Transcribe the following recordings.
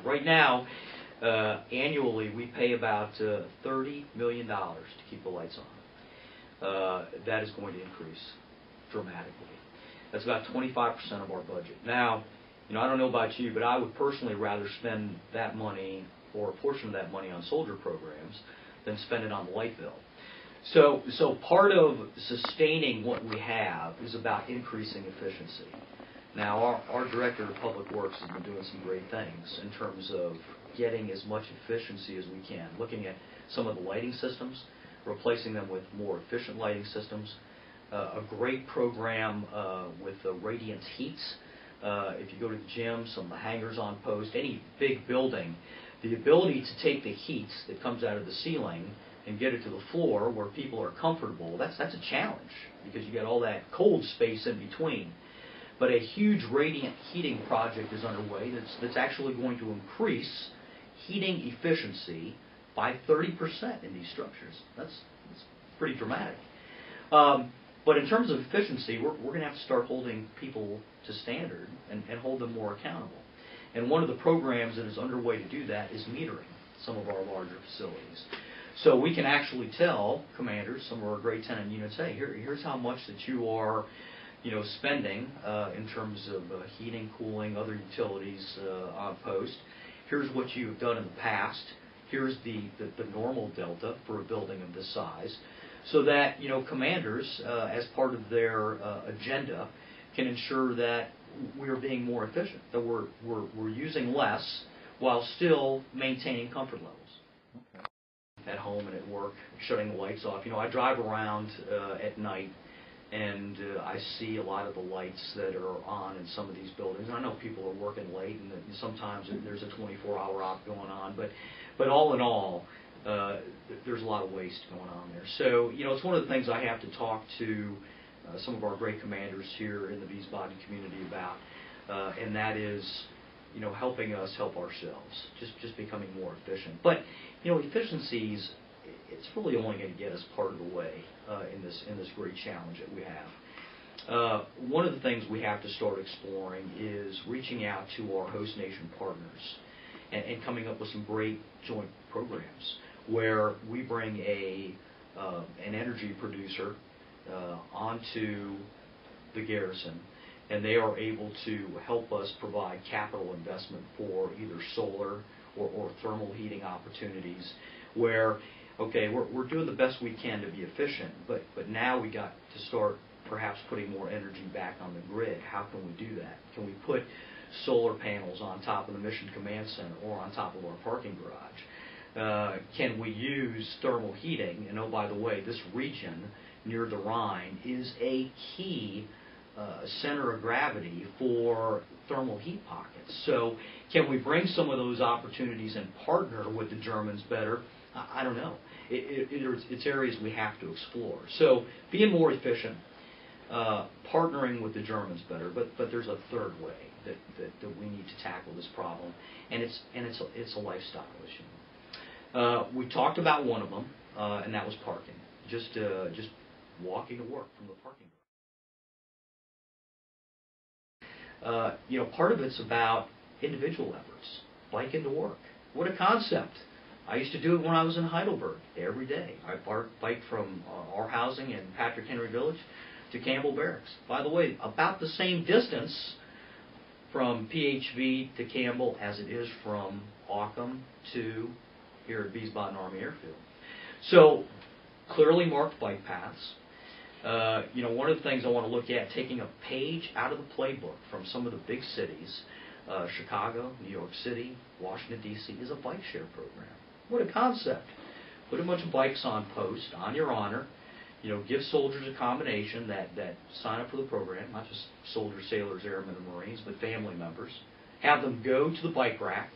Right now, annually, we pay about $30 million to keep the lights on. That is going to increase dramatically. That's about 25% of our budget. Now, I don't know about you, but I would personally rather spend that money or a portion of that money on soldier programs than spend it on the light bill. So part of sustaining what we have is about increasing efficiency. Now, our Director of Public Works has been doing some great things in terms of getting as much efficiency as we can, looking at some of the lighting systems, replacing them with more efficient lighting systems, a great program with the radiance heats. If you go to the gym, some of the hangers on post, any big building, the ability to take the heat that comes out of the ceiling and get it to the floor where people are comfortable, that's a challenge because you got all that cold space in between. But a huge radiant heating project is underway that's actually going to increase heating efficiency by 30% in these structures. That's pretty dramatic. But in terms of efficiency, we're going to have to start holding people to standard and hold them more accountable. And one of the programs that is underway to do that is metering some of our larger facilities. So we can actually tell commanders, some of our grade 10 units, hey, here's how much that you are spending in terms of heating, cooling, other utilities on post. Here's what you've done in the past. Here's the normal delta for a building of this size. So that, commanders, as part of their agenda, can ensure that we are being more efficient, that we're using less while still maintaining comfort levels. Okay. At home and at work, shutting the lights off. I drive around at night, and I see a lot of the lights that are on in some of these buildings. I know people are working late, and sometimes there's a 24-hour op going on, but all in all, there's a lot of waste going on there. So, it's one of the things I have to talk to some of our great commanders here in the Wiesbaden community about, and that is, helping us help ourselves, just becoming more efficient. But, efficiencies, it's really only going to get us part of the way in this great challenge that we have. One of the things we have to start exploring is reaching out to our host nation partners and coming up with some great joint programs where we bring an energy producer onto the garrison, and they are able to help us provide capital investment for either solar or thermal heating opportunities where, okay, we're doing the best we can to be efficient, but now we got to start perhaps putting more energy back on the grid. How can we do that? Can we put solar panels on top of the Mission Command Center or on top of our parking garage? Can we use thermal heating? And oh, by the way, this region near the Rhine is a key center of gravity for thermal heat pockets. So can we bring some of those opportunities and partner with the Germans better? I don't know. It's areas we have to explore. So being more efficient, partnering with the Germans better, but there's a third way that we need to tackle this problem, and it's a lifestyle issue. We talked about one of them, and that was parking. Just walking to work from the parking garage. Part of it's about individual efforts. Bike into work. What a concept. I used to do it when I was in Heidelberg every day. I biked from our housing in Patrick Henry Village to Campbell Barracks. By the way, about the same distance from PHV to Campbell as it is from Auckham to here at Wiesbaden Army Airfield. So, clearly marked bike paths. One of the things I want to look at, taking a page out of the playbook from some of the big cities, Chicago, New York City, Washington, D.C., is a bike share program. What a concept. Put a bunch of bikes on post, on your honor. Give soldiers a combination that sign up for the program, not just soldiers, sailors, airmen, and Marines, but family members. Have them go to the bike rack,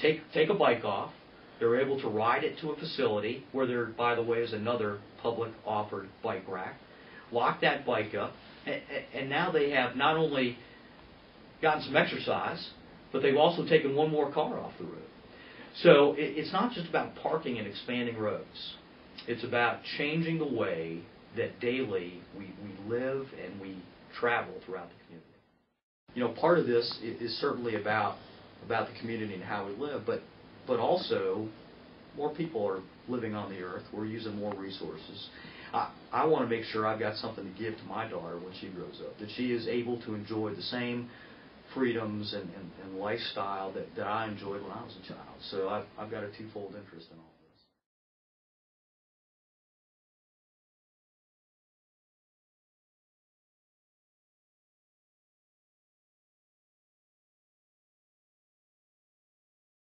take a bike off. They're able to ride it to a facility where there, by the way, is another public offered bike rack. Lock that bike up, and now they have not only gotten some exercise, but they've also taken one more car off the road. So it's not just about parking and expanding roads. It's about changing the way that daily we live and we travel throughout the community. Part of this is certainly about about the community and how we live, but also more people are living on the earth. We're using more resources. I want to make sure I've got something to give to my daughter when she grows up, that she is able to enjoy the same freedoms and lifestyle that I enjoyed when I was a child. So I've got a twofold interest in all.